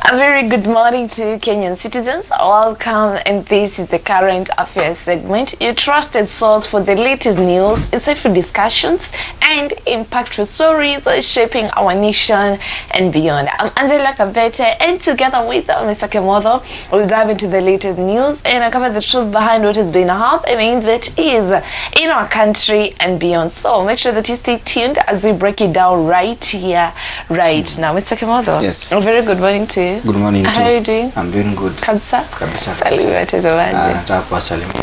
A very good morning to Kenyan citizens. Welcome, and this is the Current Affairs segment, your trusted source for the latest news, insightful discussions, and impactful stories shaping our nation and beyond. I'm Kabete, and together with Mr. Kimotho, we'll dive into the latest news and uncover the truth behind what has been happening that is in our country and beyond. So make sure that you stay tuned as we break it down right here, right now. Mr. Kimotho, yes. A very good morning to you. Good morning. How are you doing? I'm doing good. Kabisa. Kabisa. Salimia watazamaji. Nataka kuwasalimia.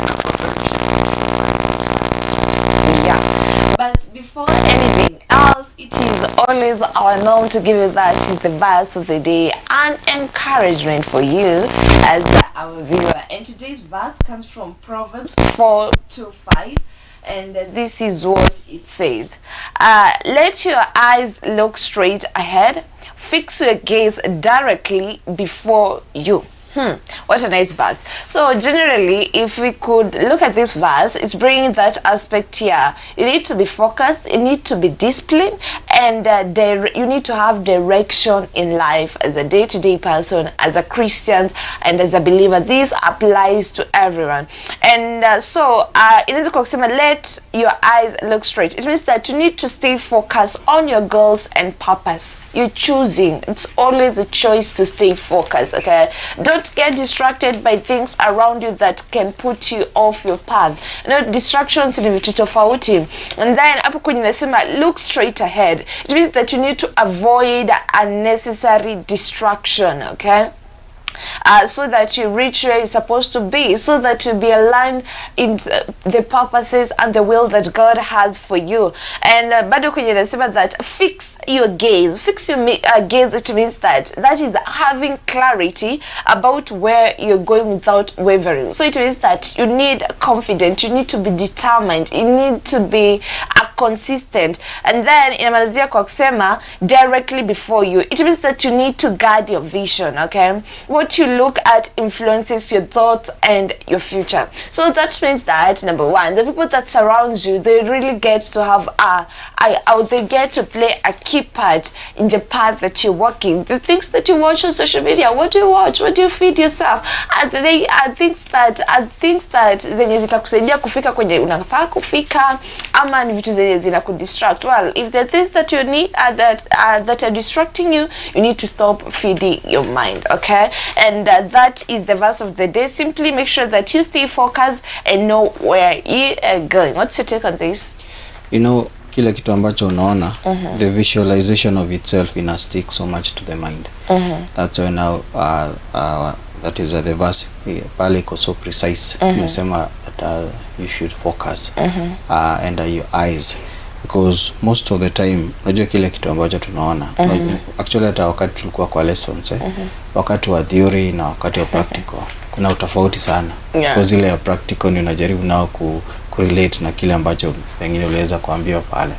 Yeah. But before anything else, it is always our norm to give you that is the verse of the day and encouragement for you as our viewer. And today's verse comes from Proverbs 4:5. And this is what it says. Let your eyes look straight ahead. Fix your gaze directly before you. What a nice verse. So generally, if we could look at this verse, it's bringing that aspect here. You need to be focused, you need to be disciplined, and you need to have direction in life as a day-to-day person, as a Christian, and as a believer. This applies to everyone. And so, inaweza kusema let your eyes look straight. It means that you need to stay focused on your goals and purpose. You're choosing. It's always a choice to stay focused, okay? Don't get distracted by things around you that can put you off your path. You know, distractions ni vitu tofauti. And then hapo kwenye nasema look straight ahead. It means that you need to avoid unnecessary distraction, okay? So that you reach where you're supposed to be, so that you be aligned in the purposes and the will that God has for you. And bado kwenye nasema that fix your gaze. Fix your gaze, it means that is having clarity about where you're going without wavering. So it means that you need confidence, you need to be determined, you need to be consistent. And then inamalizia kwa kusema directly before you. It means that you need to guard your vision, okay? What you look at influences your thoughts and your future. So that means that, number one, the people that surround you, they really get to have they get to play a key part in the path that you're walking. The things that you watch on social media, what do you watch? What do you feed yourself? They are things that zenye zitakusaidia kufika kwenye unafaa kufika, ama ni vitu zenye zinakudistract. Well, if the things that you need that are distracting you, you need to stop feeding your mind, okay? And that is the verse of the day. Simply make sure that you stay focused and know where you are going. What's your take on this? You know, kile kitu ambacho unaona, the visualization of itself ina stick so much to the mind. That's why now that is the verse pale iko so precise. Nimesema that you should focus and your eyes, because most of the time unajua kile kitu ambacho tunaona actually hata wakati tulikuwa kwa lessons wakati wa theory na wakati wa practical kuna utofauti sana. Because ile ya practical ni unajaribu nao kurelate na kile ambacho pengine uliweza kuambiwa pale.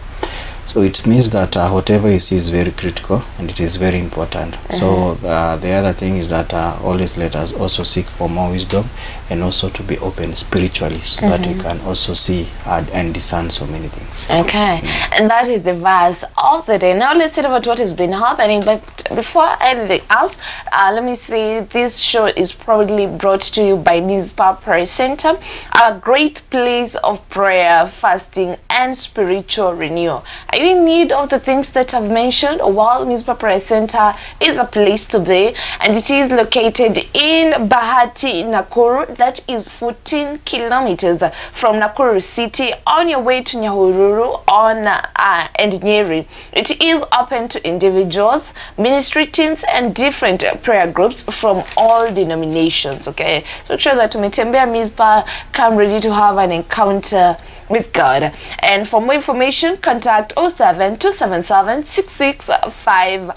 So it means that whatever you see is very critical and it is very important. So the other thing is that always let us also seek for more wisdom and also to be open spiritually, so that we can also see and discern so many things. Okay, and that is the verse of the day. Now let's talk about what has been happening. But before anything else, let me say this show is proudly brought to you by Mizpah Prayer Center, a great place of prayer, fasting, and spiritual renewal. Are you in need of the things that I've mentioned? Well, Mizpah Prayer Center is a place to be, and it is located in Bahati, Nakuru. That is 14 kilometers from Nakuru City on your way to Nyahururu and Nyeri. It is open to individuals, ministry teams, and different prayer groups from all denominations, okay? So make sure that umetembea Mizpah, come ready to have an encounter with God. And for more information, contact 07277 66553.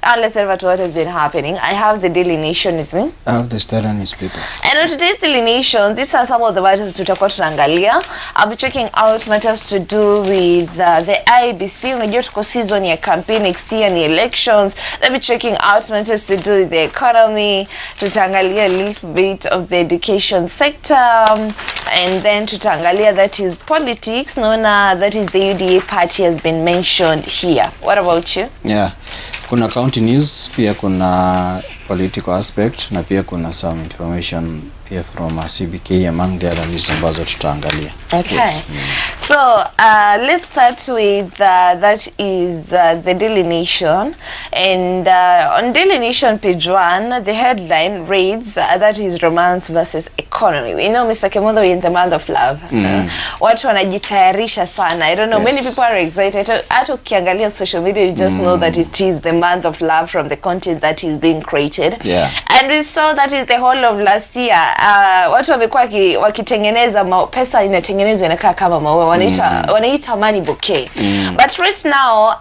Now let's talk about what has been happening. I have the Daily Nation with me. I have the Star newspaper. And on today's Daily Nation, these are some of the matters tutakuwa tunaangalia. I'll be checking out matters to do with the IBC. Unajua tuko season ya campaign, next year ni elections. I'll be checking out matters to do with the economy. Tutaangalia a little bit of the education sector. And then tutaangalia that is politics. Naona that is the UDA party has been mentioned here. What about you? Yeah. Kuna county news, pia kuna political aspect, na pia kuna some information pia from CBK among the other news ambazo tutaangalia. Okay. Yes. So let's start with that is the Daily Nation, and on Daily Nation page 1 the headline reads that is romance versus economy. We know Mr. Kimotho, we're in the month of love. Watu wanajitayarisha sana. I don't know, many people are excited. Hata ukiangalia social media you just know that it is the month of love from the content that is being created. Yeah. And we saw that is the whole of last year. Watu wamekuwa wakitengeneza pesa inatengenezwa inakaa kama maua, wanaita money bouquet. But right now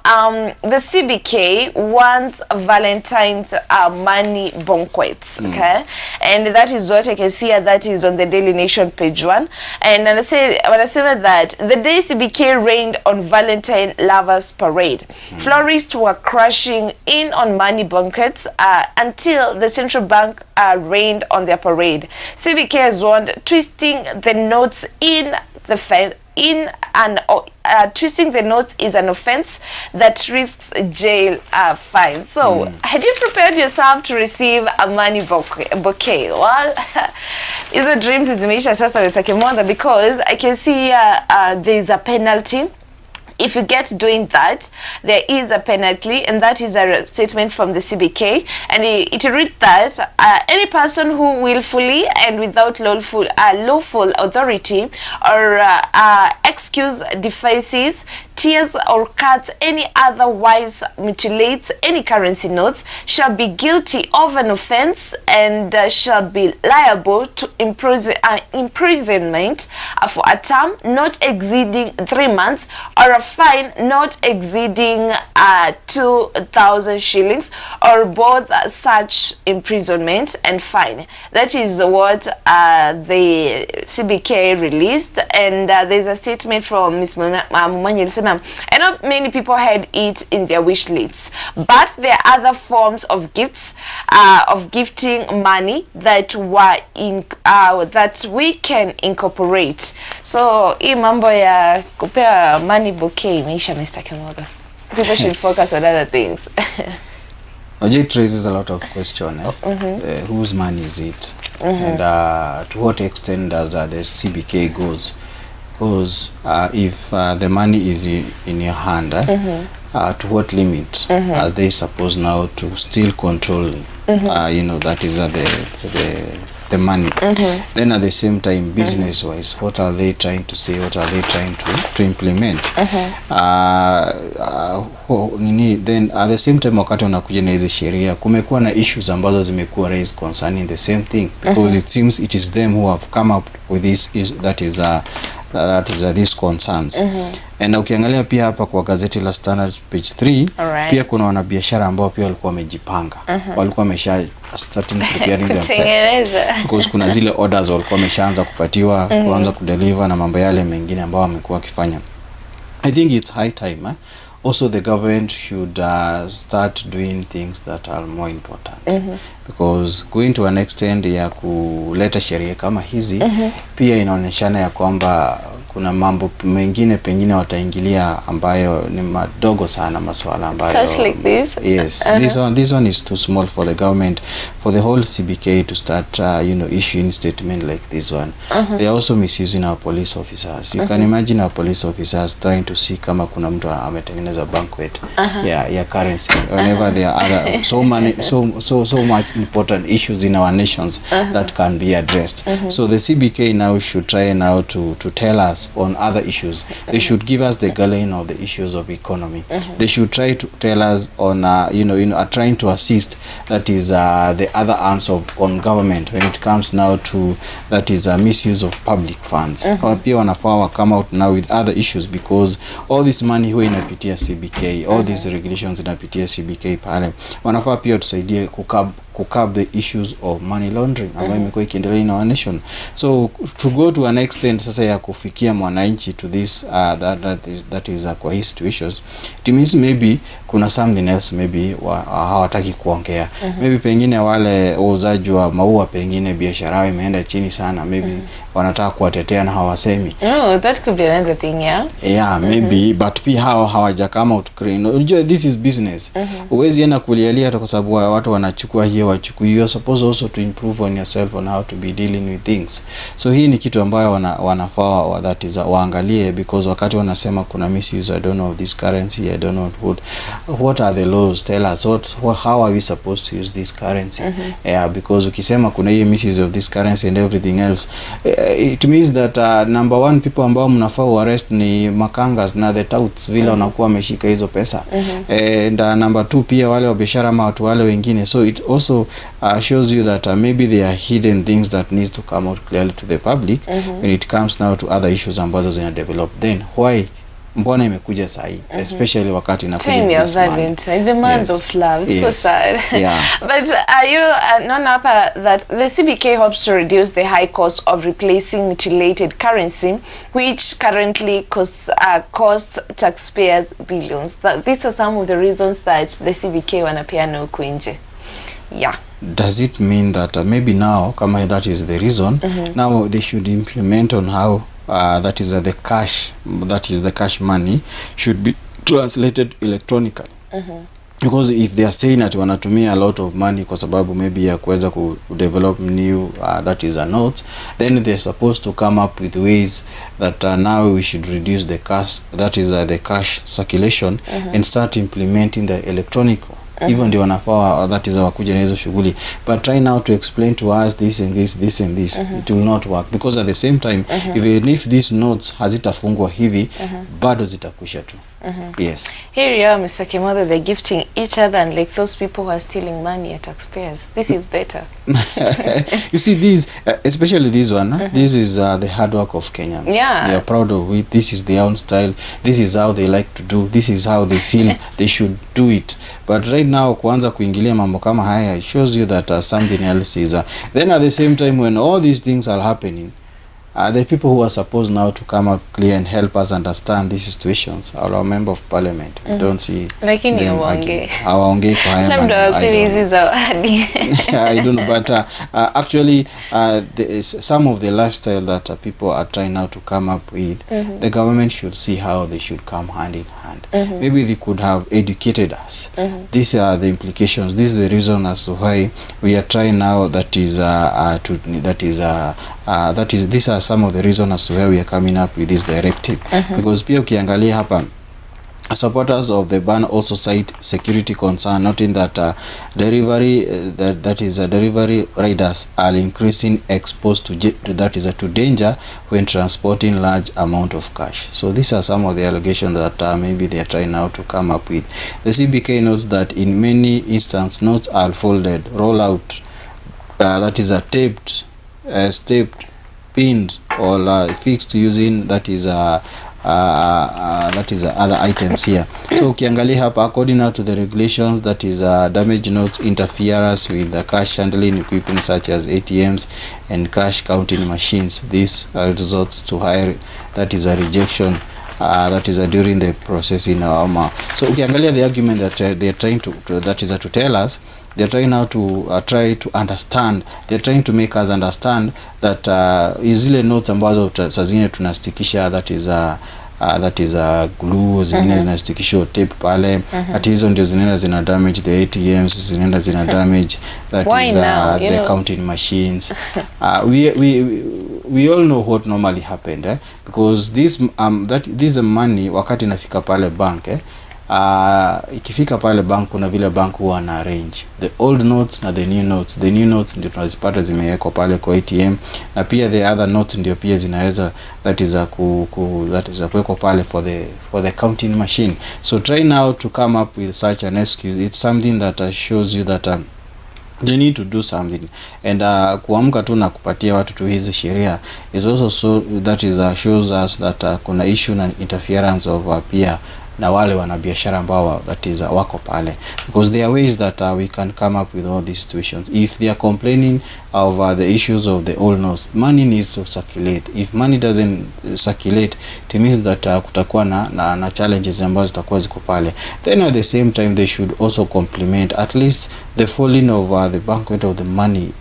the CBK wants Valentine's money banquets, okay? And that is what I can see, that is on the Daily Nation page 1. And when I say that the day CBK rained on Valentine lovers parade, florists were crashing in on money banquets until the central bank rained on their parade. CBK has warned twisting the notes twisting the notes is an offense that risks jail fine. So had you prepared yourself to receive a money bouquet? Well, is a dreams zimeisha sasa Mr. Kimotho, because I can see there's a penalty. If you get doing that, there is a penalty, and that is a statement from the CBK, and it reads that any person who willfully and without lawful authority or excuse defaces, tears or cuts any otherwise mutilates any currency notes shall be guilty of an offense and shall be liable to imprisonment for a term not exceeding 3 months, or a fine not exceeding 2,000 shillings, or both such imprisonment and fine. That is what the CBK released, and there's a statement from Ms. Mumanya. I know many people had it in their wish lists, but there are other forms of gifts, of gifting money that that we can incorporate. So hii mambo ya kupea money bouquet imeisha, Mr. Kimotho. People should focus on other things. It raises a lot of questions. Whose money is it? And to what extent does the CBK goes? Because if the money is in your hand, to what limit are they supposed now to still control? That is the money. Then at the same time, business wise, what are they trying to say? What are they trying to implement? Then at the same time, wakati wanakuja na hizi sheria, kumekuwa na issues ambazo zimekuwa raised concerning the same thing, because it seems it is them who have come up with this these concerns. And ukiangalia pia hapa kwa gazeti la Standard page 3, pia kuna wanabiashara ambao pia walikuwa wamejipanga, walikuwa wamesha starting preparing themselves, because kuna zile orders walikuwa wameshaanza kupatiwa, kuanza kudeliver na mambo yale mengine ambao wamekuwa wakifanya. I think it's high time also the government should start doing things that are more important, because going to an extent ya kuleta sheria kama hizi pia inaoneshana ya kwamba kuna mambo mengine pengine wataingilia ambayo ni madogo sana, maswala ambayo such like this. Yes, this one is too small for the government, for the whole CBK to start issuing statement like this one. They are also misusing our police officers. You can imagine our police officers trying to see kama kuna mtu ametengeneza banquet ya currency whenever there are other so much important issues in our nations that can be addressed. So the CBK now should try now to tell us on other issues. They should give us the guideline of the issues of economy. They should try to tell us on trying to assist, that is the other arms on government when it comes now to that is misuse of public funds. Or pia wanafaa come out now with other issues, because all this money huwa inapitia CBK, all these regulations inapitia CBK pale. Wanafaa pia tusaidie kukab the issues of money laundering ambayo imekuwa ikiendelea in our nation. So to go to an extent sasa ya kufikia mwananchi to this that is kwa his issues, it means maybe kuna something else maybe hawataki kuongea. Maybe pengine wale wauzaji wa maua, pengine biashara yao imeenda chini sana, maybe wanataka kuwatetea na hawasemi. Oh, that could be another thing, yeah. Yeah, maybe, but pia hawaja come out clean. Unajua, this is business. Uwezi enda kulialia kwa sababu watu wanachukua hiyo wachukui. You are supposed also to improve on yourself on how to be dealing with things. So hii ni kitu ambayo wanafaa that is waangalie, because wakati wanasema kuna misuse, I don't know, of this currency, I don't know what are the laws, tell us how are we supposed to use this currency. Yeah, because ukisema kuna hii misuse of this currency and everything else, it means that number one, people ambao mnafaa arrest ni makangas na the touts vile wanakuwa wameshika hizo pesa. And number two, pia wale wa biashara ama watu wale wengine. So it also shows you that maybe there are hidden things that needs to come out clearly to the public when it comes now to other issues ambazo zina develop. Then why mbona imekuja sahi, especially wakati inakuja time of Valentine, the month of love. It's so sad. Yeah. But naona that the CBK hopes to reduce the high cost of replacing mutilated currency, which currently cost taxpayers billions. These are some of the reasons that the CBK wanapeana huku nje. Yeah. Does it mean that maybe now, kama that is the reason, now they should implement on how that is the cash money should be translated electronically? Because if they are saying that wanatumia a lot of money kwa sababu maybe ya kuweza ku develop new that is a note, then they're supposed to come up with ways that now we should reduce the cash, that is the cash circulation, and start implementing the electronic. Even ndio wanafaa that is wakuja na hizo shughuli. But try now to explain to us this and this and this. It will not work, because at the same time even if these notes hazitafungwa hivi, bado zitakwisha tu. Yes. Here you are, Mr. Kimotho, they're gifting each other, and like those people who are stealing money at taxpayers. This is better. You see, these especially this one, this is the hard work of Kenyans. Yeah. They are proud of it. This is their own style. This is how they like to do. This is how they feel they should do it. But right now, kuanza kuingilia mambo kama haya, it shows you that something else is. Then at the same time, when all these things are happening, the people who are supposed now to come out clear and help us understand these situations are our member of parliament. We don't see lakini them hawaongei kwa haya I don't know, but actually some of the lifestyle that people are trying now to come up with, the government should see how they should come hand in hand. Maybe they could have educated us. These are the implications. This is the reason as to why we are trying now. These are some of the reasons as to why we are coming up with this directive. Because pia ukiangalia hapa, supporters of the ban also cite security concern, noting that delivery riders are increasing exposed to danger when transporting large amount of cash. So these are some of the allegations that maybe they are trying now to come up with. The CBK notes that in many instances notes are folded, roll out, that is taped, pinned, or fixed using other items here. So ukiangalia hapa, according now to the regulations, that is damage notes interference with the cash handling equipment such as ATMs and cash counting machines. This results to higher, that is a rejection, that is during the processing. So ukiangalia the argument that they are trying to that is to tell us, they are trying now to try to understand, they are trying to make us understand that zile notes ambazo saa zingine tunastikisha, that is glue, zingine zinastikishwa tape pale, ati hizo ndio zina damage the ATMs, zina damage that is the counting machines. We all know what normally happened, because this money wakati inafika pale bank, ikifika pale bank, kuna vile bank huwa na arrange the old notes na the new notes. The new notes ndio tunazipata zimewekwa pale kwa ATM, na pia the other notes ndio pia zinaweza that is kuwekwa pale for the counting machine. So try now to come up with such an excuse. It's something that shows you that they need to do something, and kuamka tu na kupatia watu tu hizi sheria is also so that is shows us that kuna issue na interference of pia na wale wanabiashara ambao that is wako pale, because there are ways that we can come up with all these situations. If they are complaining of the issues of the old notes, money needs to circulate. If money doesn't circulate, it means that kutakuwa na challenges ambazo zitakuwa ziko pale. Then at the same time they should also complement at least the falling of the banquet of the money.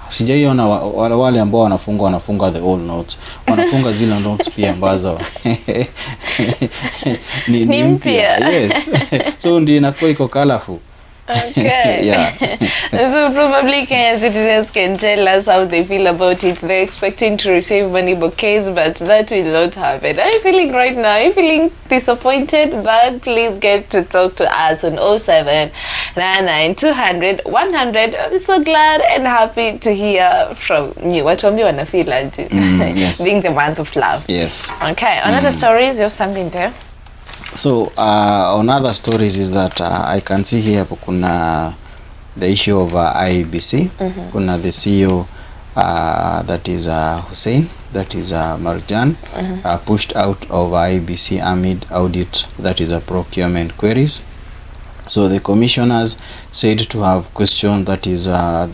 Sijaiona wale ambao wanafunga the old notes, wanafunga zile notes pia ambazo ni mpya. Yes. So ndio inakuwa iko colorful. Okay. Yeah. So probably Kenya citizens can tell us how they feel about it. They're expecting to receive money bouquets, but that will not happen. Are you feeling right now? Are you feeling disappointed? But please get to talk to us on 0799 200 100. I'm so glad and happy to hear from you. What do you want to feel like? Yes. Being the month of love. Yes. Okay. Another stories, you have something there? So on other stories is that I can see here kuna the issue of IEBC. Kuna the CEO that is Hussein, that is Marjan, pushed out of IEBC amid audit, that is procurement queries. So the commissioners said to have questioned, that is now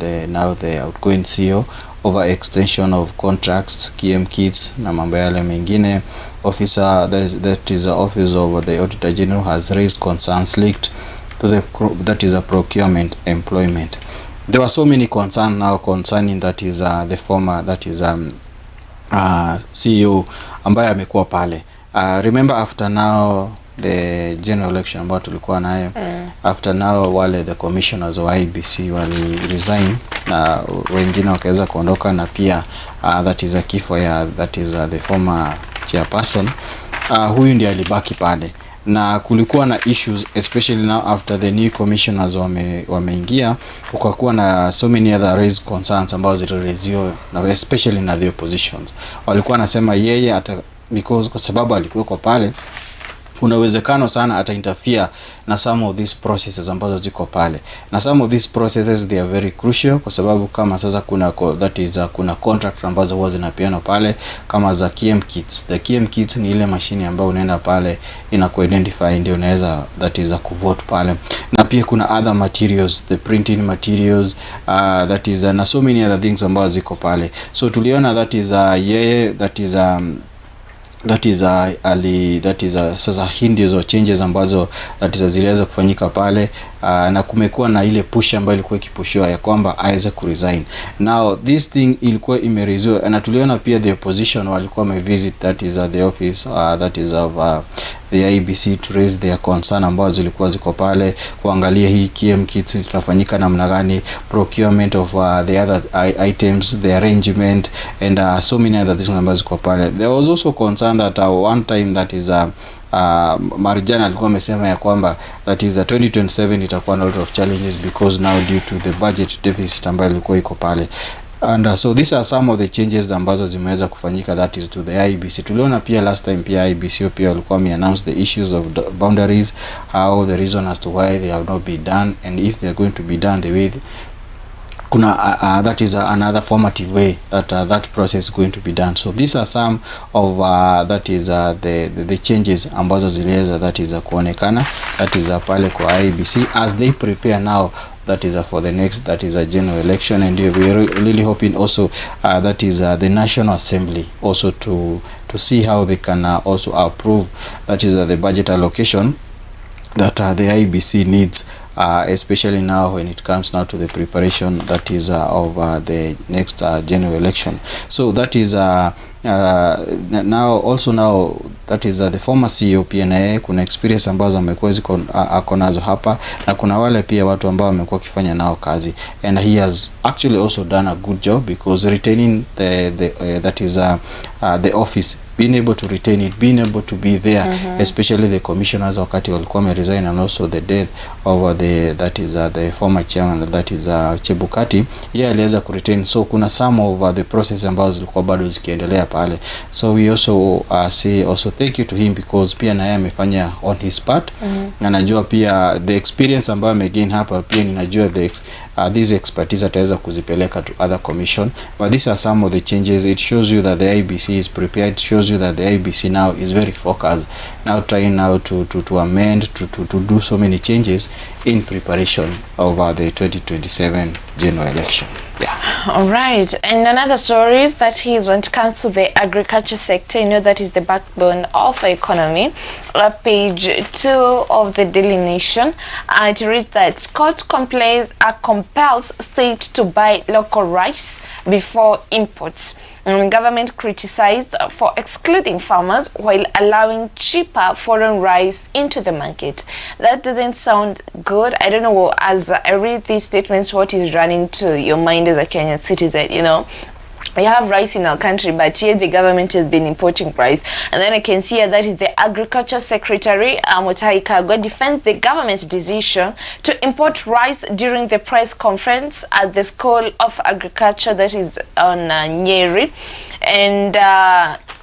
the outgoing CEO, over extension of contracts, KM kits na mambo yale mengine. Officer that is the office of the Auditor General has raised concerns linked to that is a procurement employment. There were so many concerns now concerning that is the former, that is CEO ambaye amekuwa pale. Remember after now the general election ambayo tulikuwa nayo, after now wale the commissioners wa IBC wali resign na wengine wakaweza kuondoka, na pia that is a kifo ya that is the former chairperson. Huyu ndiye alibaki pale, na kulikuwa na issues especially now after the new commissioners wameingia, kukakuwa na so many other raised concerns ambazo ziliraiziwa na especially na the oppositions. Walikuwa nasema yeye ata because kwa sababu alikuwa kwa pale, kuna uwezekano sana ata interfere na some of these processes ambazo ziko pale, na some of these processes they are very crucial, kwa sababu kama sasa kuna that is kuna contract ambazo huwa zinapeana pale kama za KM kits. The KM kits ni ile mashine ambayo unaenda pale ina identify ndio unaweza that is kuvote pale, na pia kuna other materials, the printing materials, that is na so many other things ambazo ziko pale. So tuliona that is yeye that is sasa hindi hizo changes ambazo that is ziliweza kufanyika pale, na kumekuwa na ile push ambayo ilikuwa ikipushiwa ya kwamba aweze kuresign. Now this thing ilikuwa imeresolve, na tuliona pia the opposition walikuwa wamevisit that is the office that is of the IBC to raise their concern ambazo zilikuwa ziko pale, kuangalia hii KM kits itafanyika namna gani, procurement of the other items, the arrangement and so many other things ambazo ziko pale. There was also concern that one time that is Marjan alikuwa amesema ya kwamba that is 2027 itakuwa na lot of challenges because now due to the budget deficit ambayo ilikuwa iko pale. And so these are some of the changes ambazo zimeweza kufanyika that is to the IBC. Tuliona pia last time pia IBC pia walikuwa wameannounce the issues of the boundaries, how the reason as to why they have not been done, and if they are going to be done the way kuna that is another formative way that that process is going to be done. So these are some of that is the changes ambazo ziliweza that is kuonekana that is pale kwa IBC as they prepare now that is for the next that is a general election, and we are really hoping also that is the National Assembly also to see how they can also approve that is the budget allocation that the IBC needs, especially now when it comes now to the preparation that is of the next general election. So that is now also now that is the former CEO PNA, kuna experience ambazo amekuwa ziko akonazo hapa, na kuna wale pia watu ambao wamekuwa kifanya nao kazi, and he has actually also done a good job because retaining the that is the office, being able to retain it, being able to be there, especially the commissioners wakati walikuwa resign, and also the death of the that is the former chairman that is Chebukati, aliweza ku retain. So kuna some of the process ambazo zilikuwa bado zikiendelea pale. So we also say also thank you to him because pia naye amefanya on his part, na najua pia the experience ambayo amegain hapa pia ninajua these expertise ataweza kuzipeleka to other commission. But these are some of the changes. It shows you that the IBC IBC is prepared shows you that the IBC now is very focused, now trying now to amend, to do so many changes in preparation of the 2027 general election. Yeah. All right. And another story is that when it comes to the agriculture sector, you know, that is the backbone of our economy. Page 2 of the Daily Nation, it reads that court compels state to buy local rice before imports. Government criticized for excluding farmers while allowing cheaper foreign rice into the market. That doesn't sound good. I don't know, as I read these statements, what is running to your mind as a Kenyan citizen, you know? We have rice in our country, but yet the government has been importing rice. And then I can see that is the Agriculture Secretary, Mutahi Kagwe, defends the government's decision to import rice during the press conference at the School of Agriculture that is on Nyeri. And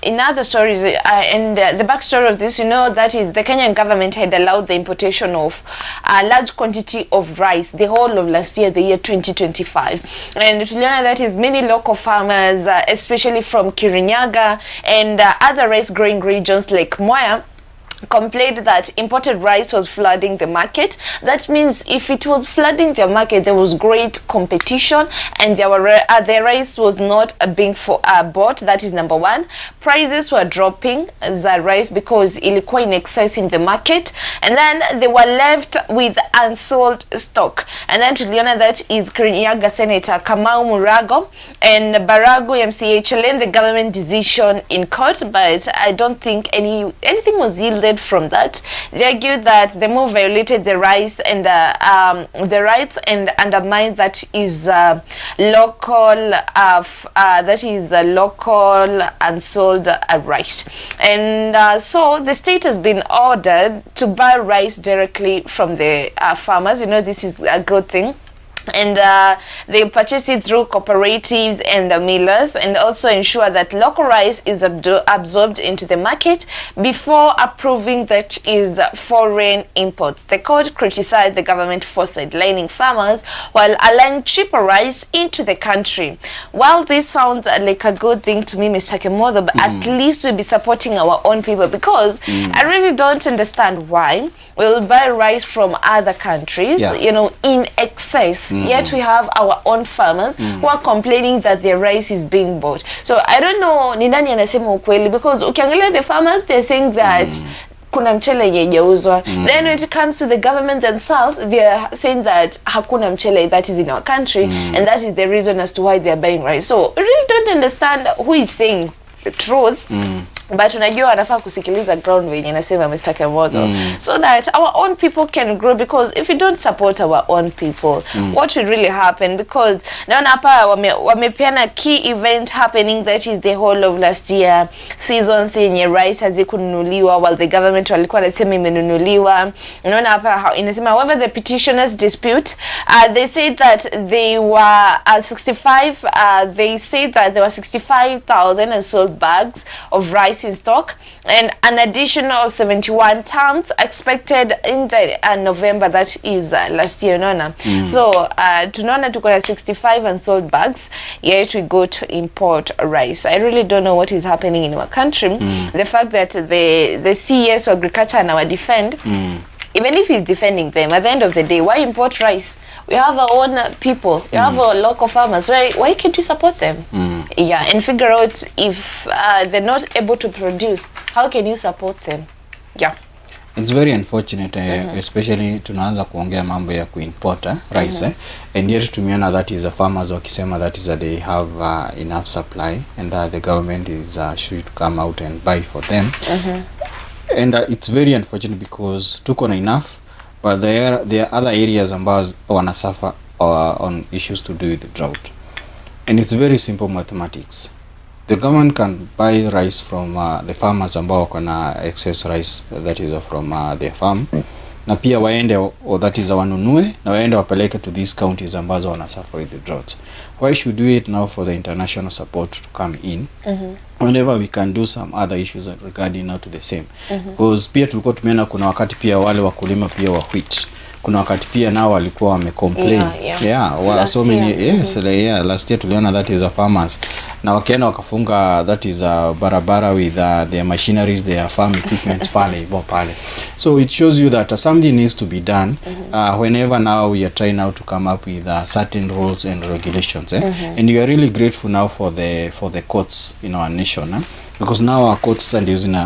in other stories, the backstory of this, you know, that is the Kenyan government had allowed the importation of a large quantity of rice the whole of last year, the year 2025. And to learn that is many local farmers, especially from Kirinyaga and other rice growing regions like Mwea, complained that imported rice was flooding the market. That means if it was flooding the market, there was great competition, and the rice was not being bought. That is number one. Prices were dropping the rice because ilikuwa in excess in the market, and then they were left with unsold stock. And then tuliona that is Kirinyaga Senator Kamau Murago and Baragu MCA challenged the government decision in court, but I don't think anything was yielded from that. They argued that the move violated the rights and the rights and undermined that is local unsold rice. And so the state has been ordered to buy rice directly from the farmers. You know, this is a good thing. And they purchased it through cooperatives and millers, and also ensure that local rice is absorbed into the market before approving that is foreign imports. The court criticized the government for sidelining farmers while allowing cheaper rice into the country. While this sounds like a good thing to me, Mr. Kimotho, but at least we'll be supporting our own people, because I really don't understand why we'll buy rice from other countries, you know, in excess. Yet we have our own farmers who are complaining that their rice is being bought. So I don't know ni nani anasema ukweli, because ukiangalia the farmers, they're saying that kuna mchele yenyeuzwa. Then when it comes to the government themselves, they're saying that hakuna mchele that is in our country, and that is the reason as to why they're buying rice. So I really don't understand who is saying the truth. But unajua anafaa kusikiliza ground wenye nasema Mr. Kimotho, so that our own people can grow, because if we don't support our own people, what will really happen? Because naona hapa wamepeana key event happening, that is the whole of last year seasons yenye rice hazikununuliwa while the government walikuwa nasema imenunuliwa. Unaona hapa inasema however the petitioners dispute, they said that they were 65,000 unsold bags of rice in stock, and an additional 71 tons expected in the November, that is last year. So tunaona tuko na 65 unsold bags, yet we go to import rice. I really don't know what is happening in our country. The fact that the CS of agriculture now defend, even if he's defending them, at the end of the day, why import rice? We have our own people. We have our local farmers. Why can't we support them? Yeah, and figure out if they're not able to produce, how can you support them? Yeah. It's very unfortunate, especially tunaanza kuongea mambo ya kuimport rice, and yet tumeona that is the farmers wakisema that is that they have enough supply, and the government is should come out and buy for them. And it's very unfortunate because tuko na enough, but there are other areas ambazo wana suffer on issues to do with the drought. And it's very simple mathematics. The government can buy rice from the farmers ambao wako na excess rice, that is from their farm, na pia waende, or that is wanunue na waende wapeleke to these counties ambazo wana suffer with the drought. Why should we wait now for the international support to come in whenever we can do some other issues regarding now to the same? Because pia tulikuwa tumeona kuna wakati pia wale wakulima pia wa wheat kuna wakati pia nao walikuwa wamecomplain. So many last year tuliona that is a farmers na wakienda wakafunga that is a barabara with their machineries, their farm equipment pale. So it shows you that something needs to be done whenever now we are trying now to come up with certain rules and regulations. And we are really grateful now for the courts in our nation, because now our courts are using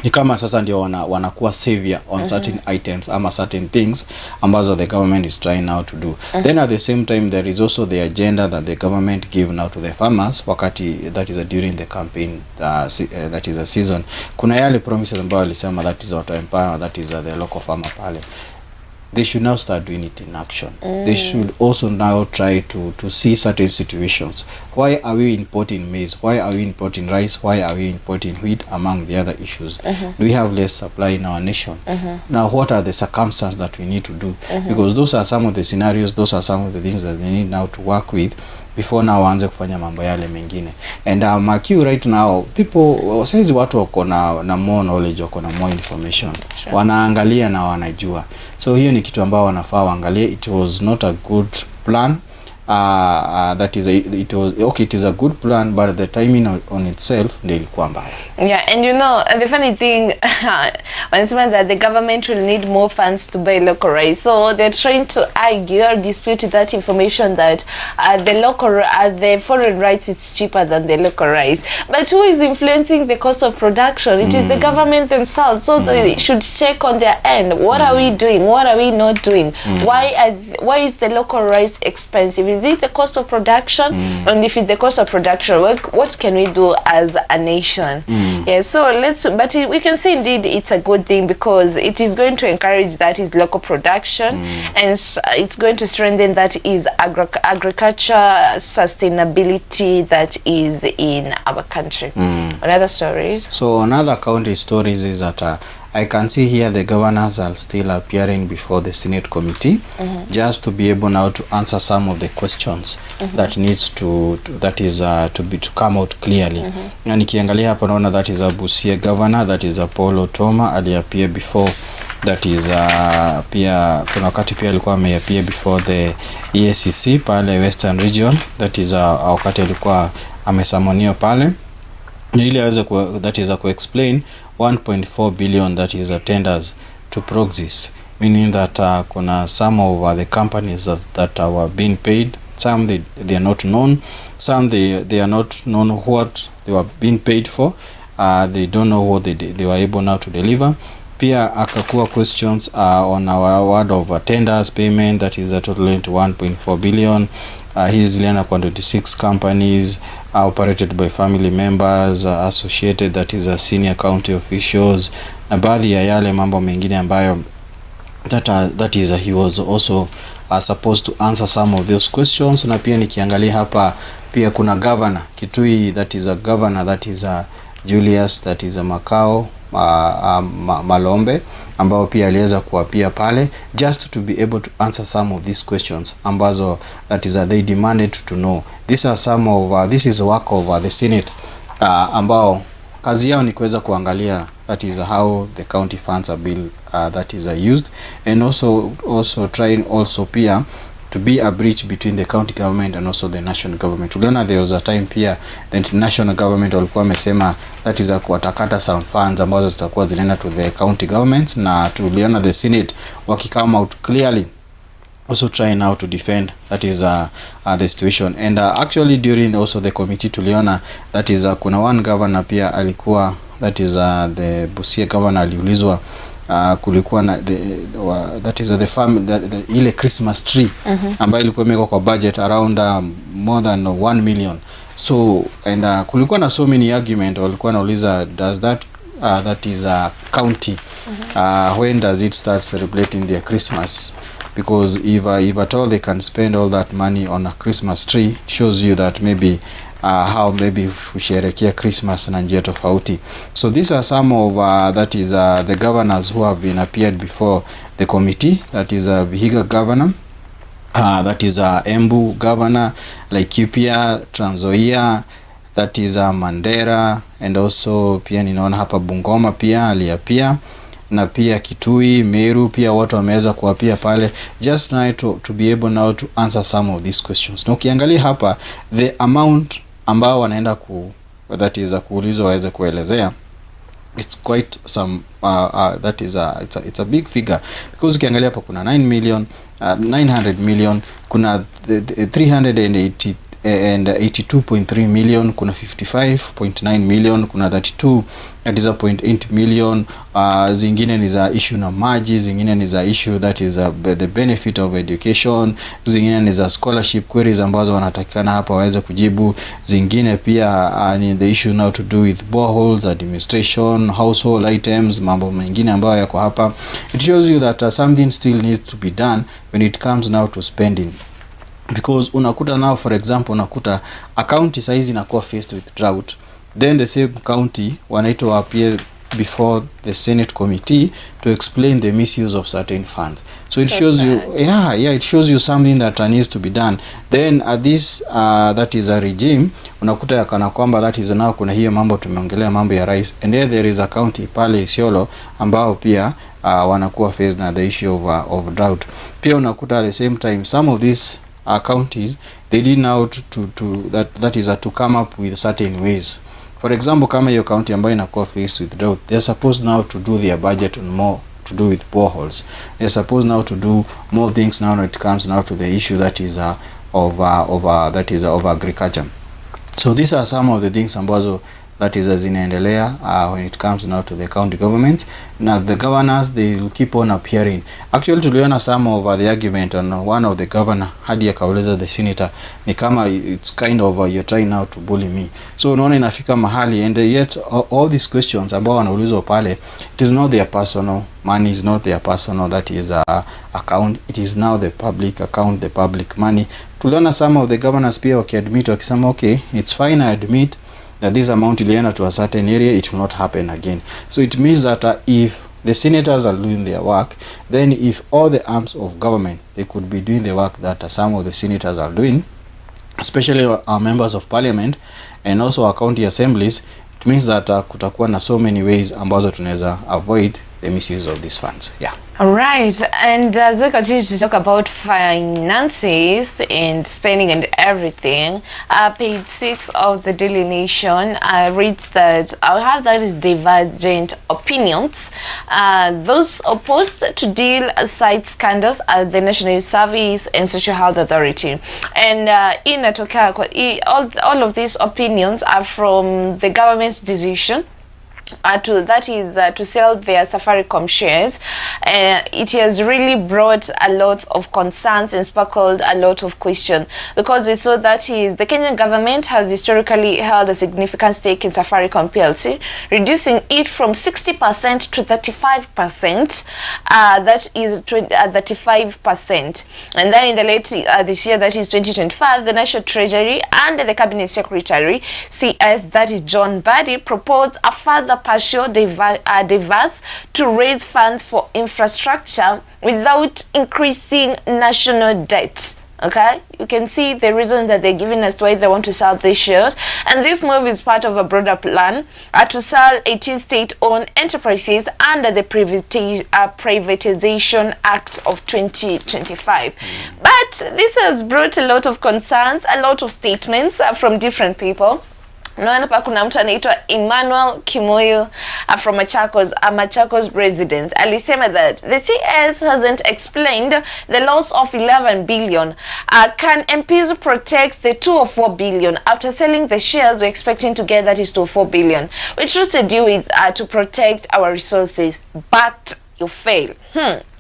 ni kama sasa ndio wanakuwa savior on certain items ama certain things ambazo the government is trying now to do. Then at the same time there is also the agenda that the government give now to the farmers wakati that is during the campaign that is a season. Kuna yale promises ambayo walisema that is what empower that is the local farmer pale. They should now start doing it in action. They should also now try to see certain situations. Why are we importing maize? Why are we importing rice? Why are we importing wheat, among the other issues? Do we have less supply in our nation? Now, what are the circumstances that we need to do? Because those are some of the scenarios, those are some of the things that they need now to work with before now waanze kufanya mambo yale mengine. And mark you right now, people, saizi watu wako na more knowledge, wako na more information. Wanaangalia na wanajua. So hiyo ni kitu ambao wanafaa waangalie. It was not a good plan. That is it is a good plan, but the timing on itself ndio ilikuwa mbaya. And you know, the funny thing when someone that the government will need more funds to buy local rice, so they're trying to argue or dispute that information that the foreign rice is cheaper than the local rice. But who is influencing the cost of production? It is the government themselves. So they should check on their end. What are we doing? What are we not doing? Why is the local rice expensive? Is it the cost of production? And if it's the cost of production, what can we do as a nation? So but we can say indeed it's a good thing, because it is going to encourage that is local production, and it's going to strengthen that is agriculture sustainability that is in our country. Another stories. So another county stories is that I can see here the governors are still appearing before the Senate committee just to be able now to answer some of the questions that needs to come out clearly. Na nikiangalia hapa naona that is a Busia governor, that is Apollo Toma, aliappear before, that is pia kuna wakati pia alikuwa ameappear before the EACC pale Western Region, that is wakati alikuwa amesamonio pale ili aweze that is ku explain 1.4 billion that is tenders to proxies, meaning that kuna some of the companies that were being paid. Some they are not known, some they are not known what they were being paid for. They don't know what they were able now to deliver. Pia akakuwa questions on our award of tenders payment that is totaling to 1.4 billion. He's learned upon 26 companies operated by family members associated, that is senior county officials, na baadhi ya yale mambo mengine ambayo that is he was also supposed to answer some of those questions. Na pia nikiangalia hapa pia kuna governor Kitui, that is a governor, that is Julius, that is Makao Malombe, ambao pia aliweza kuapia pale just to be able to answer some of these questions ambazo that is they demanded to know. These are some of this is work of the Senate ambao kazi yao ni kuweza kuangalia that is how the county funds are bill that is used, and also trying also pia to be a bridge between the county government and also the national government. Tuliona there was a time pia the national government walikuwa wamesema that is kuatakata some funds ambazo zitakuwa zinaenda to the county governments, na tuliona the Senate wakikama out clearly also trying now to defend that is the situation. And actually during also the committee tuliona that is kuna one governor pia alikuwa that is the Busia governor aliulizwa kulikuwa na that is the family ile Christmas tree ambayo ilikuwa imewekwa kwa budget around more than 1 million. So and kulikuwa na so many argument, walikuwa nauliza does that is a county when does it start celebrating their Christmas, because if at all they can spend all that money on a Christmas tree, shows you that maybe how maybe kusherehekea Christmas na njia tofauti. So these are some of that is the governors who have been appeared before the committee. That is Vihiga governor, that is Embu governor, Laikipia, Trans Nzoia, that is Mandera, and also pia ninaona hapa Bungoma pia aliapia. na pia Kitui, Meru pia watu wameweza kuapia pale, just try to be able now to answer some of these questions. Na ukiangalia hapa the amount ambao wanaenda that is kuulizwa waweze kuelezea, it's quite some that is it's a big figure, because ukiangalia hapa kuna 9 million 900 million, kuna 382.3 million, kuna 55.9 million, kuna 32.8 million. Zingine ni za issue na maji, zingine ni za issue that is the benefit of education, zingine ni za scholarship queries ambazo wanatakikana hapa waweze kujibu, zingine pia ni the issue now to do with boreholes, administration, household items, mambo mengine ambayo yako hapa. It shows you that something still needs to be done when it comes now to spending, because unakuta now for example unakuta a county size inakuwa faced with drought, then the same county wanaitwa appear before the Senate committee to explain the misuse of certain funds. So it shows you, it shows you something that needs to be done. Then this that is a regime, unakuta ya kana kwamba that is now kuna hiyo mambo tumeongelea mambo ya rais, and there is a county pale Isiolo ambao pia wanakuwa faced na the issue of drought. Pia unakuta at the same time some of these counties, they did now that is to come up with certain ways. For example, kama hiyo county ambayo inakuwa faced with drought, they are supposed now to do their budget on more to do with boreholes. They are supposed now to do more things now when it comes now to the issue that is of agriculture. So these are some of the things ambazo that is zinaendelea when it comes now to the county government. Now the governors, they will keep on appearing. Actually tuliona some of the argument on one of the governor hadi akauliza the senator ni kama it's kind of you're trying now to bully me. So unaona inafika mahali, and yet all these questions ambao wanaulizwa pale, it is not their personal money, is not their personal that is account, it is now the public account, the public money. Tuliona some of the governors pia wakiadmit wakisema okay, it's fine, I admit that this amount ilienda to a certain area, it will not happen again. So it means that if the senators are doing their work, then if all the arms of government, they could be doing the work that some of the senators are doing, especially our members of parliament and also our county assemblies, it means that kutakuwa na so many ways ambazo tunaweza avoid the misuse of these funds. Yeah. All right, and as we continue to talk about finances and spending and everything, page 6 of the Daily Nation reads that I have that is divergent opinions. Those opposed to deal cite scandals at the National Youth Service and Social Health Authority. And all of these opinions are from the government's decision to sell their Safaricom shares. It has really brought a lot of concerns and sparkled a lot of question, because we saw that is the Kenyan government has historically held a significant stake in Safaricom PLC, reducing it from 60% to 35%. That is 35%. And then in the late this year, that is 2025, the National Treasury and the Cabinet Secretary, CS, that is John Badi, proposed a further partial diverse to raise funds for infrastructure without increasing national debt. Okay, you can see the reason that they're giving us why they want to sell these shares, and this move is part of a broader plan to sell 18 state-owned enterprises under the Privatization Act of 2025. But this has brought a lot of concerns, a lot of statements from different people. Naona hapa kuna mtu anaitwa Emmanuel Kimotho from Machakos resident. Alisema that the CS hasn't explained the loss of 11 billion. Can MPs protect the 2 or 4 billion after selling the shares? We're expecting to get that is 2 or 4 billion. We trusted you with to protect our resources, but you fail.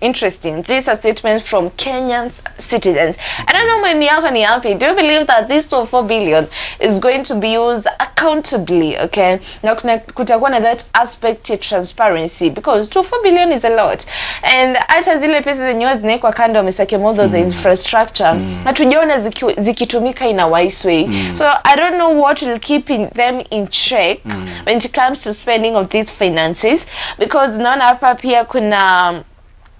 Interesting. These are statements from Kenyan citizens. I don't know when yako ni yapi. Do you believe that this 2 or 4 billion is going to be used accountably? Okay, now kutakuwa na that aspect of transparency, because 2 or 4 billion is a lot, and hata zile pesa zenyewe zinawekwa kando Mr. Kimotho, the infrastructure hatujaona zikitumika in a wise way. So I don't know what will keep them in check when it comes to spending of these finances, because naona hapa pia kuna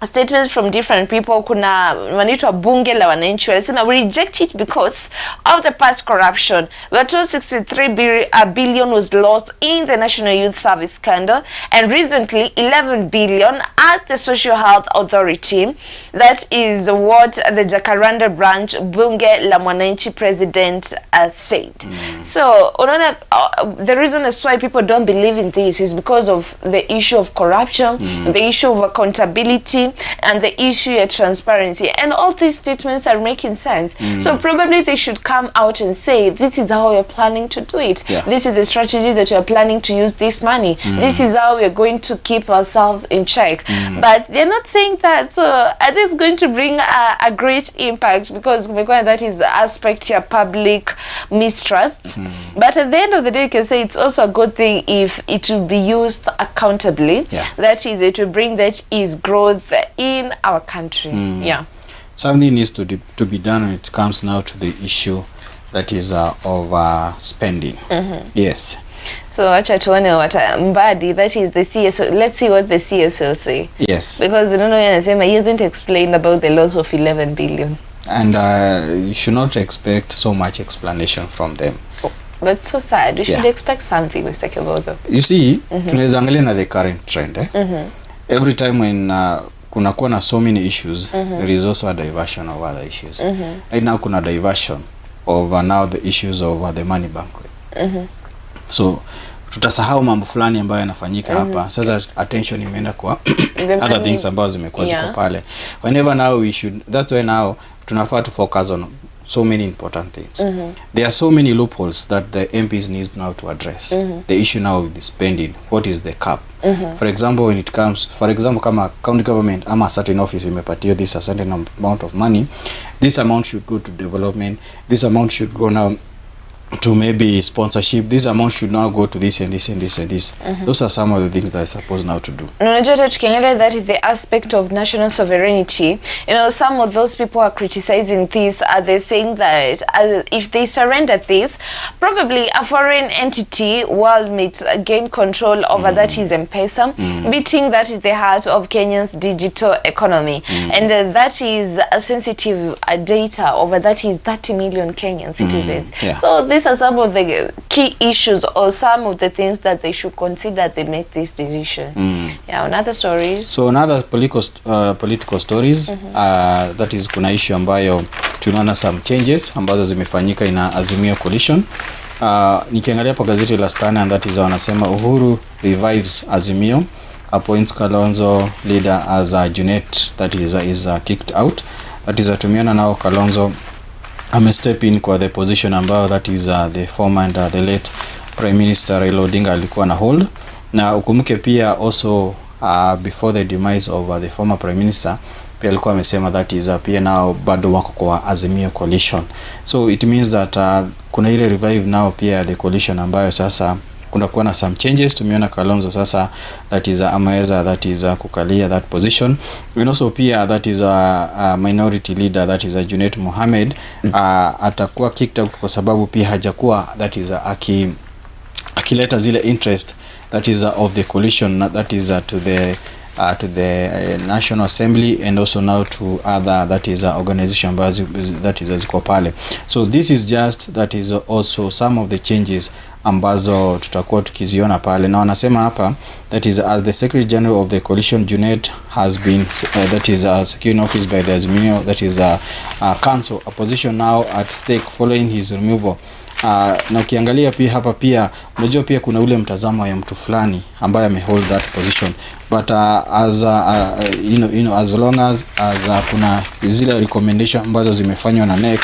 statements from different people. Kuna wanaitwa bunge la wananchi walisema we reject it because of the past corruption. We are told 63 billion was lost in the National Youth Service scandal, and recently 11 billion at the Social Health Authority. That is what the Jacaranda branch bunge la mwananchi president said. So the reason as why people don't believe in this is because of the issue of corruption, the issue of accountability, and the issue of transparency, and all these statements are making sense. So probably they should come out and say, this is how we're planning to do it. This is the strategy that we're planning to use this money. This is how we're going to keep ourselves in check. But they're not saying that it is going to bring a great impact, because that is the aspect here, public mistrust. But at the end of the day, you can say it's also a good thing if it will be used accountably. That is, it will bring that is growth in our country. Something needs to be done when it comes now to the issue that is of spending. Yes. So acha tuone Mbadi, that is the CSO. Let's see what the CSO say. Yes. Because he hasn't explained about the loss of 11 billion. And you should not expect so much explanation from them. But so sad. We should expect something, Mr. Kimotho. You see, tunaweza angalia na the current trend. Every time when kunakuwa na so many issues, there is also a diversion of other issues. Right now kuna diversion of now the issues of the money bank. So tutasahau mambo fulani ambayo yanafanyika hapa. Sasa attention imeenda kwa other things ambazo zimekuwa ziko pale. Whenever now we should, that's why now tunafaa to focus on so many important things. There are so many loopholes that the MPs need now to address. The issue now with the spending, what is the cap? For example, when it comes, for example, kama county government ama a certain office imepatiwa this a certain amount of money, this amount should go to development, this amount should go now to maybe sponsorship, this amount should now go to this and this and this and this. Those are some of the things that are supposed now to do. That is the aspect of national sovereignty. Some of those people are criticizing this. Are they saying that if they surrender this, probably a foreign entity will gain control over that is M-Pesa, beating that is the heart of Kenya's digital economy. And that is a sensitive data over that is 30 million Kenyan citizens. So these are some of the key issues or some of the things that they should consider they make this decision. Another stories. So another political stories, that is kuna issue ambayo tunaona some changes ambazo zimefanyika ina Azimio coalition. Nikiangalia pa gazeti la Stana, and that is wanasema Uhuru revives Azimio, appoints Kalonzo leader as Junet, that is kicked out. That is tumiona nao Kalonzo step in kwa the position ambayo that is the former and the late Prime Minister Raila Odinga alikuwa na hold. Na ukumbuke pia also before the demise of the former Prime Minister pia alikuwa amesema that is pia now bado wako kwa Azimio coalition. So it means that kuna ile revive now pia the coalition ambayo sasa kuna kuwa na some changes. Tumeona Kalonzo sasa that is ameweza that is kukalia that position. We also pia that is a minority leader that is Junet Mohamed atakuwa kicked out kwa sababu pia hajakuwa that is akileta zile interest that is of the coalition, that is to the National Assembly and also now to other that is organization that is ziko pale. So this is just that is also some of the changes ambazo tutakuwa tukiziona pale, na wanasema hapa that is as the Secretary General of the coalition Junet has been that is secured office by the Azimio, that is council, a position now at stake following his removal. Na ukiangalia pia hapa pia unajua pia kuna ule mtazamo ya mtu fulani ambaye amehold that position, but as as long as kuna zile recommendation ambazo zimefanywa na NEC,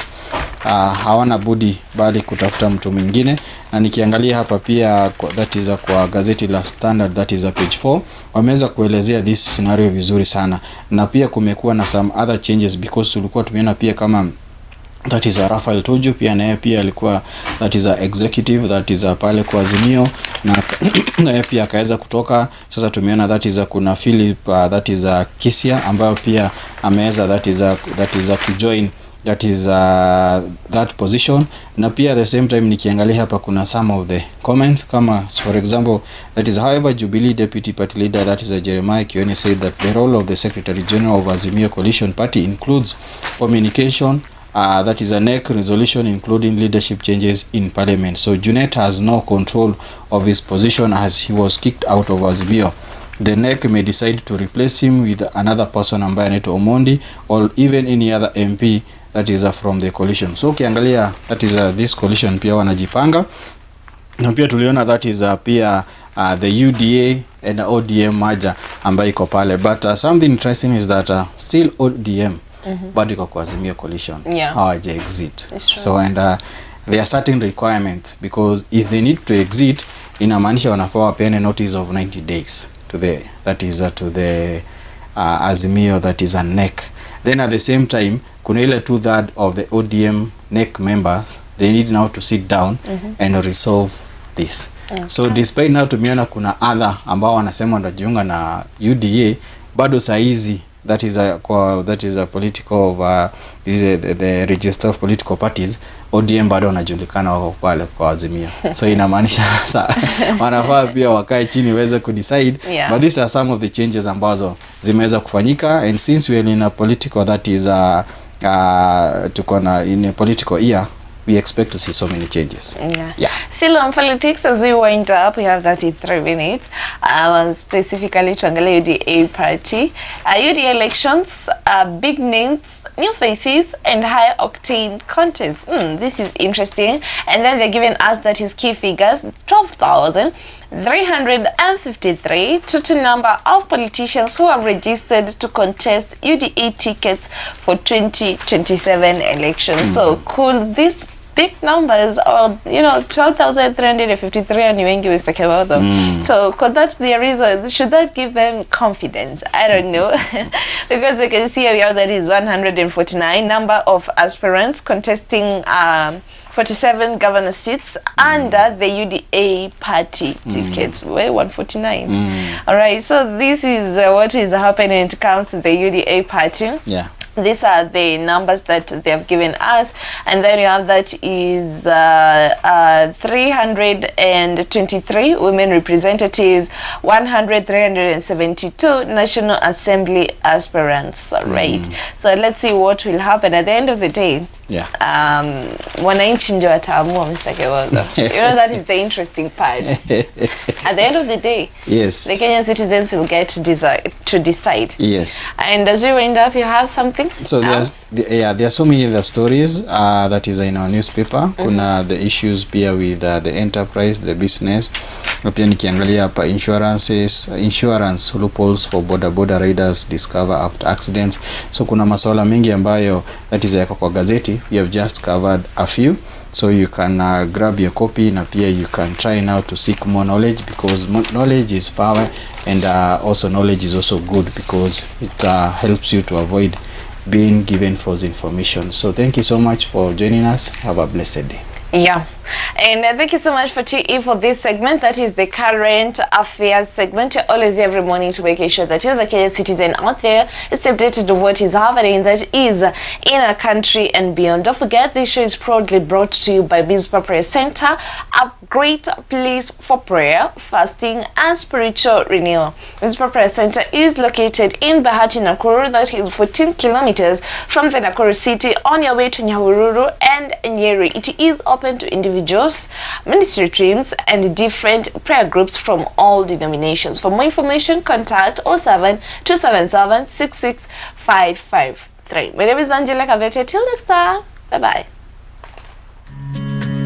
hawana budi bali kutafuta mtu mwingine. Na nikiangalia hapa pia that is kwa gazeti la Standard, that is page 4, wameweza kuelezea this scenario vizuri sana. Na pia kumekuwa na some other changes because tulikuwa tumeona pia kama that is Rafael Tuju pia naye pia alikuwa that is executive that is pale kwa Azimio, na naye pia akaweza kutoka. Sasa tumeona that is kuna Philip that is Kisia ambayo pia ameweza that is kujoin that is that position. Na pia at the same time nikiangalia hapa kuna some of the comments kama for example that is however Jubilee Deputy Party Leader that is Jeremiah Kioni said that the role of the Secretary General of Azimio Coalition Party includes communication, that is a NEC resolution including leadership changes in parliament. So Junet has no control of his position as he was kicked out of Azimio. The NEC may decide to replace him with another person ambaye anaitwa Omondi or even any other MP that is from the coalition. So ukiangalia that is this coalition pia wanajipanga, na pia tuliona that is pia the UDA and ODM merger ambayo iko pale, but something interesting is that still ODM bado iko kwa Azimio coalition, hawaja exit. So and there are certain requirements because if they need to exit inamaanisha wanafaa wapeane notice of 90 days to the that is to the Azimio that is a NEC. Then at the same time kuna ile 2/3 of the ODM NEC members they need now to sit down and resolve this. So despite now tumeona kuna other ambao wanasema wanajiunga na UDA, bado saizi that is a political of the register of political parties, ODM bado wanajulikana wako pale kwa Azimio. So inamaanisha sasa wanafaa pia wakae chini waweze kudecide. But these are some of the changes ambazo zimeweza kufanyika, and since we are in a political that is tuko na in a political year, we expect to see so many changes. Still on politics, as we wind up, we have 33 minutes. Specifically to angalia UDA party. UDA elections, big names, new faces, and high octane contents. This is interesting. And then they're giving us that is key figures, 12,353 total number of politicians who have registered to contest UDA tickets for 2027 elections. So could this big numbers, or 12,353 and you ain't talking about them. So could that be a reason? Should that give them confidence? I don't know. Because you can see here that is 149 number of aspirants contesting 47 governor seats under the UDA party tickets. Where 149. All right, so this is what is happening when it comes to the UDA party. These are the numbers that they have given us, and then you have that is 323 women representatives, 372 National Assembly aspirants, right? So let's see what will happen at the end of the day. Wananchi ndio wataamua, Mr. Kimotho. That is the interesting part. At the end of the day, the Kenyan citizens will get to decide. And as we wind up, you have something. So there are so many other stories that is in our newspaper. Kuna the issues pia with the enterprise, the business. Pia nikiangalia hapa insurance loopholes for border riders discover after accidents. So kuna masuala mengi ambayo that is yako kwa gazeti. We have just covered a few, so you can grab your copy, na pia you can try now to seek more knowledge, because knowledge is power, and also knowledge is also good because it helps you to avoid being given false information. So thank you so much for joining us. Have a blessed day. And thank you so much for tuning in for this segment. That is the current affairs segment. You're always every morning to make sure that you as a Kenyan citizen out there is updated on what is happening that is in our country and beyond. Don't forget, this show is proudly brought to you by Mizpah Prayer Center, a great place for prayer, fasting, and spiritual renewal. Mizpah Prayer Center is located in Bahati, Nakuru. That is 14 kilometers from the Nakuru city on your way to Nyahururu and Nyeri. It is open to individuals, ministry teams, and different prayer groups from all denominations. For more information, contact 07-277-66553. My name is Angela Kabete. Till next time, bye-bye.